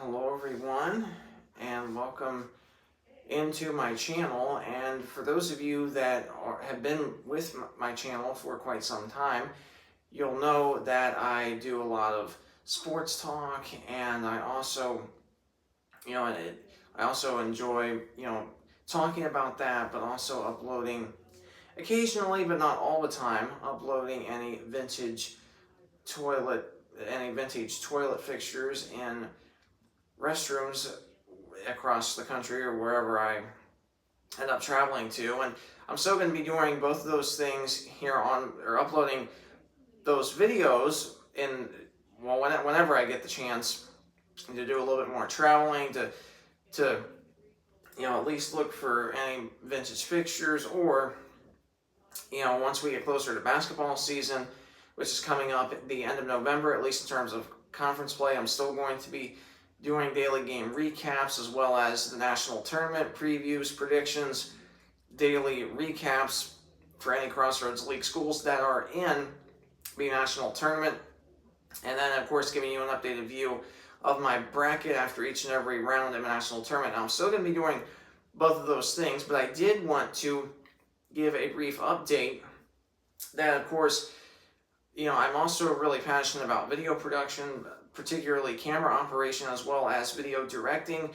Hello everyone, and welcome into my channel. And for those of you that have been with my channel for quite some time, you'll know that I do a lot of sports talk, and I also, I also enjoy, talking about that, but also uploading occasionally, but not all the time, uploading any vintage toilet fixtures in restrooms across the country or wherever I end up traveling to. And I'm still going to be doing both of those things here or uploading those videos whenever I get the chance to do a little bit more traveling, to at least look for any vintage fixtures, or once we get closer to basketball season, which is coming up at the end of November, at least in terms of conference play, I'm still going to be doing daily game recaps, as well as the national tournament previews, predictions, daily recaps for any Crossroads League schools that are in the national tournament. And then, of course, giving you an updated view of my bracket after each and every round of the national tournament. Now, I'm still going to be doing both of those things, but I did want to give a brief update that, of course, I'm also really passionate about video production, particularly camera operation, as well as video directing.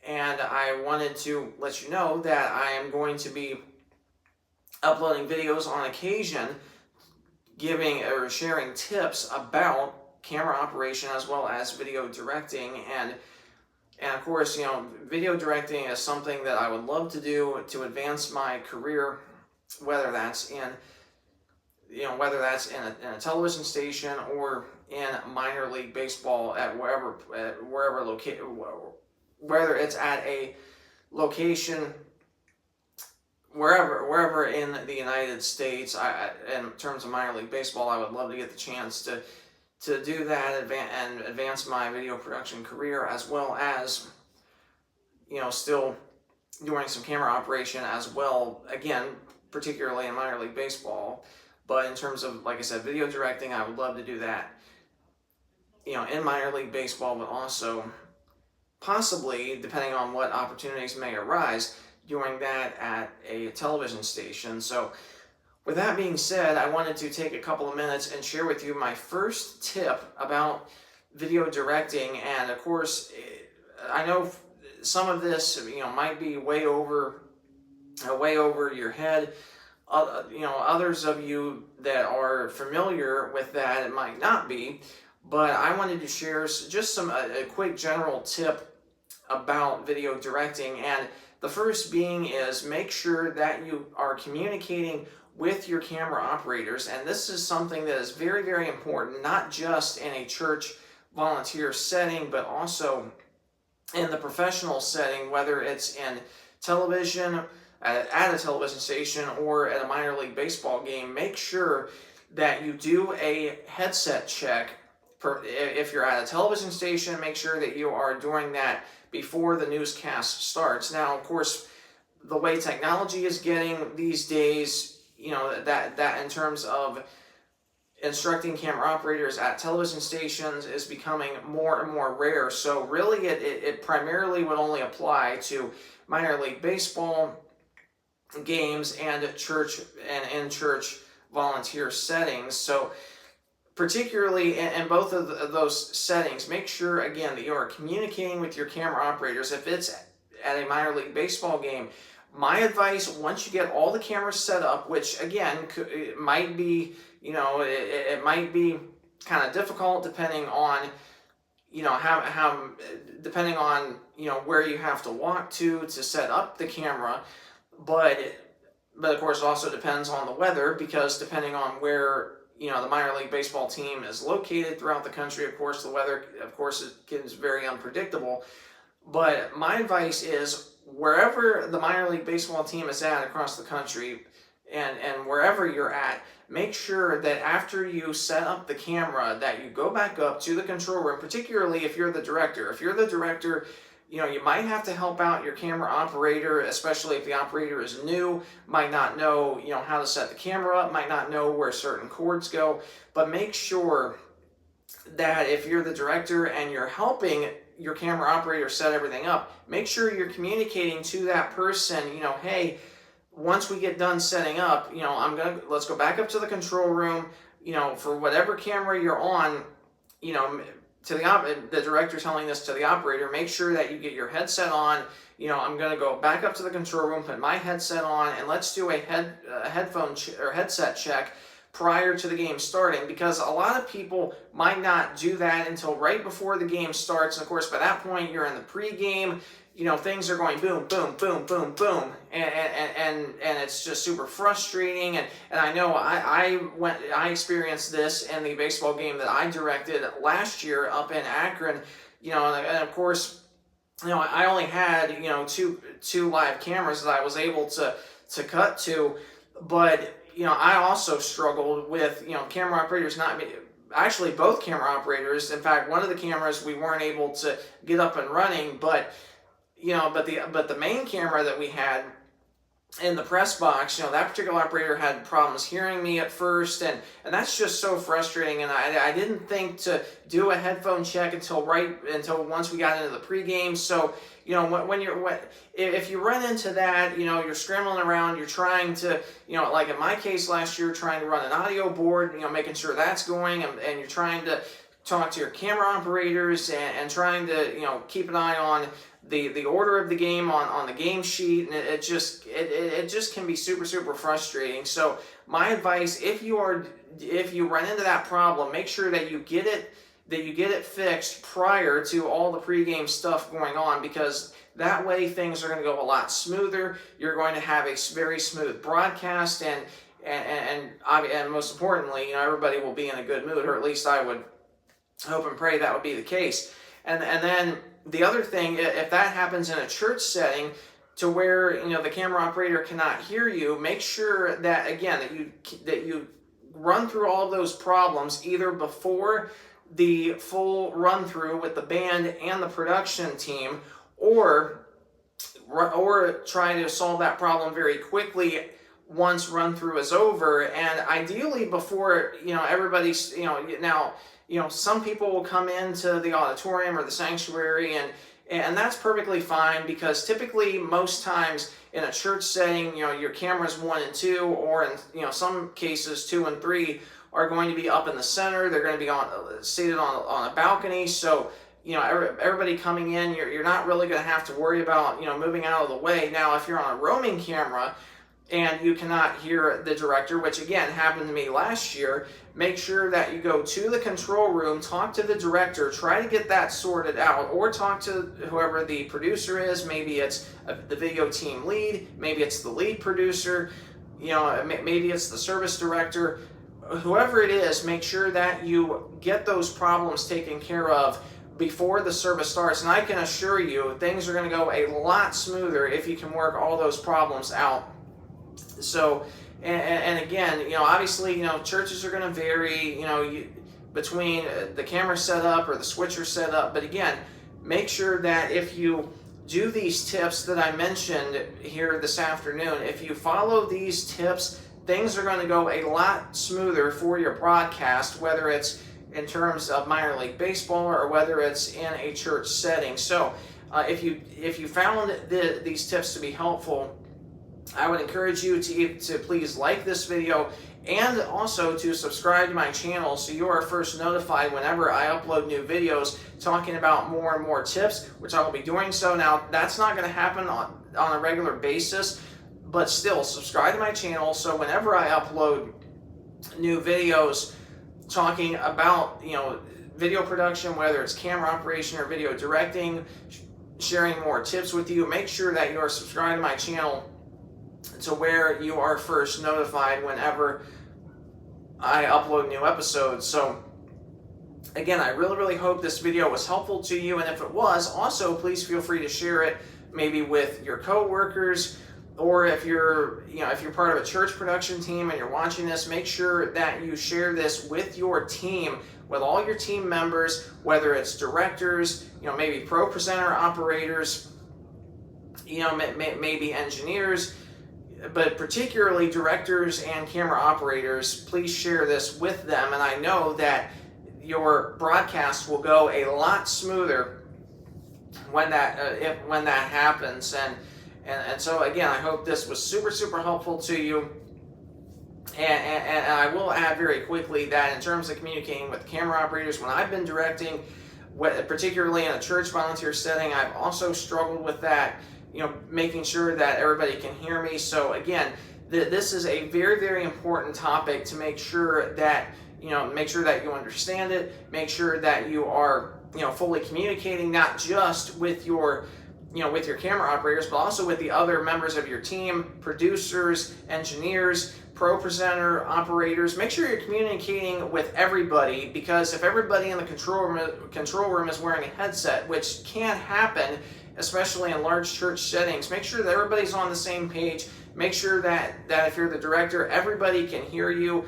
And I wanted to let you know that I am going to be uploading videos on occasion, giving or sharing tips about camera operation as well as video directing. And of course, video directing is something that I would love to do to advance my career, whether that's in a television station or in minor league baseball at wherever location, whether it's at a location wherever in the United States. In terms of minor league baseball, I would love to get the chance to do that and advance my video production career, as well as still doing some camera operation as well, again, particularly in minor league baseball. But in terms of, like I said, video directing, I would love to do that, in minor league baseball, but also possibly, depending on what opportunities may arise, doing that at a television station. So with that being said, I wanted to take a couple of minutes and share with you my first tip about video directing. And of course, I know some of this, might be way over your head. Others of you that are familiar with that, it might not be, but I wanted to share just a quick general tip about video directing. And the first being is make sure that you are communicating with your camera operators. And this is something that is very, very important, not just in a church volunteer setting, but also in the professional setting, whether it's in television, at a television station, or at a minor league baseball game. Make sure that you do a headset check. If you're at a television station, make sure that you are doing that before the newscast starts. Now, of course, the way technology is getting these days, that in terms of instructing camera operators at television stations is becoming more and more rare. So really, it primarily would only apply to minor league baseball games and in church volunteer settings. So particularly in both of those settings, make sure again that you are communicating with your camera operators. If it's at a minor league baseball game, my advice, once you get all the cameras set up, which again it might be, it might be kind of difficult depending on how depending on where you have to walk to set up the camera. But of course it also depends on the weather, because depending on where the minor league baseball team is located throughout the country, of course the weather, it gets very unpredictable. But my advice is, wherever the minor league baseball team is at across the country, and wherever you're at, make sure that after you set up the camera, that you go back up to the control room, particularly if you're the director. If you're the director, you might have to help out your camera operator, especially if the operator is new, might not know, how to set the camera up, might not know where certain cords go. But make sure that if you're the director and you're helping your camera operator set everything up, make sure you're communicating to that person, hey, once we get done setting up, let's go back up to the control room, for whatever camera you're on, to the director telling this to the operator, make sure that you get your headset on. I'm going to go back up to the control room, put my headset on, and let's do a headset check prior to the game starting, because a lot of people might not do that until right before the game starts. And of course, by that point, you're in the pregame. Things are going boom, boom, boom, boom, boom, and it's just super frustrating. And I know I experienced this in the baseball game that I directed last year up in Akron. And of course, I only had two live cameras that I was able to cut to, but I also struggled with camera operators not. Actually, both camera operators. In fact, one of the cameras we weren't able to get up and running, but the main camera that we had in the press box, that particular operator had problems hearing me at first, and that's just so frustrating. And I didn't think to do a headphone check until once we got into the pregame. So if you run into that, you're scrambling around, you're trying to, like in my case last year, trying to run an audio board, making sure that's going, and you're trying to talk to your camera operators and trying to, keep an eye on the order of the game on the game sheet, and it just can be super, super frustrating. So my advice, if you run into that problem, make sure that you get it fixed prior to all the pregame stuff going on, because that way things are going to go a lot smoother. You're going to have a very smooth broadcast, and most importantly, everybody will be in a good mood, or at least I would hope and pray that would be the case. And then the other thing, if that happens in a church setting to where the camera operator cannot hear you, make sure that again that you run through all of those problems either before the full run through with the band and the production team, or try to solve that problem very quickly once run through is over, and ideally before everybody's now. Some people will come into the auditorium or the sanctuary, and that's perfectly fine, because typically most times in a church setting, your cameras 1 and 2, or in some cases 2 and 3 are going to be up in the center. They're going to be seated on a balcony. So everybody coming in, you're not really going to have to worry about moving out of the way. Now, if you're on a roaming camera and you cannot hear the director, which again happened to me last year, make sure that you go to the control room, talk to the director, try to get that sorted out, or talk to whoever the producer is. Maybe it's the video team lead, maybe it's the lead producer, maybe it's the service director. Whoever it is, make sure that you get those problems taken care of before the service starts. And I can assure you, things are going to go a lot smoother if you can work all those problems out. So, and again, obviously, churches are going to vary, between the camera setup or the switcher setup. But again, make sure that if you do these tips that I mentioned here this afternoon, if you follow these tips, things are going to go a lot smoother for your broadcast, whether it's in terms of minor league baseball or whether it's in a church setting. So, if you found these tips to be helpful, I would encourage you to please like this video, and also to subscribe to my channel so you are first notified whenever I upload new videos talking about more and more tips, which I will be doing so. Now, that's not going to happen on a regular basis, but still, subscribe to my channel so whenever I upload new videos talking about video production, whether it's camera operation or video directing, sharing more tips with you, make sure that you are subscribed to my channel to where you are first notified whenever I upload new episodes. So again, I really, really hope this video was helpful to you, and if it was, also please feel free to share it maybe with your co-workers, or if you're part of a church production team and you're watching this, make sure that you share this with your team, with all your team members, whether it's directors, maybe pro presenter operators, maybe engineers, but particularly directors and camera operators. Please share this with them. And I know that your broadcast will go a lot smoother when that happens. And so again, I hope this was super helpful to you. And I will add very quickly that in terms of communicating with camera operators, when I've been directing, particularly in a church volunteer setting, I've also struggled with that, making sure that everybody can hear me. So again, this is a very important topic to make sure that you understand it, make sure that you are fully communicating, not just with your with your camera operators, but also with the other members of your team, producers, engineers, pro presenter, operators. Make sure you're communicating with everybody, because if everybody in the control room is wearing a headset, which can happen, especially in large church settings, make sure that everybody's on the same page. Make sure that if you're the director, everybody can hear you.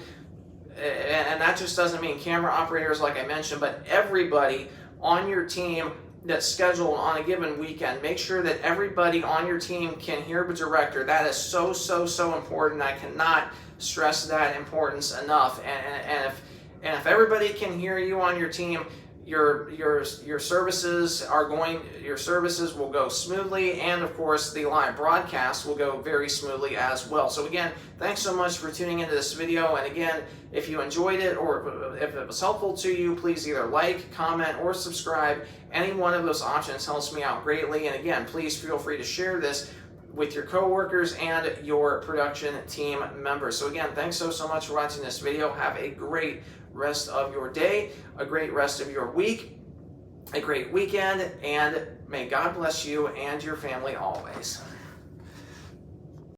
And that just doesn't mean camera operators, like I mentioned, but everybody on your team that's scheduled on a given weekend. Make sure that everybody on your team can hear the director. That is so important. I cannot stress that importance enough. And if everybody can hear you on your team, your services will go smoothly, and of course the live broadcast will go very smoothly as well. So again, thanks so much for tuning into this video. And again, if you enjoyed it or if it was helpful to you, please either like, comment, or subscribe. Any one of those options helps me out greatly. And again, please feel free to share this with your coworkers and your production team members. So again, thanks so much for watching this video. Have a great rest of your day, a great rest of your week, a great weekend, and may God bless you and your family always.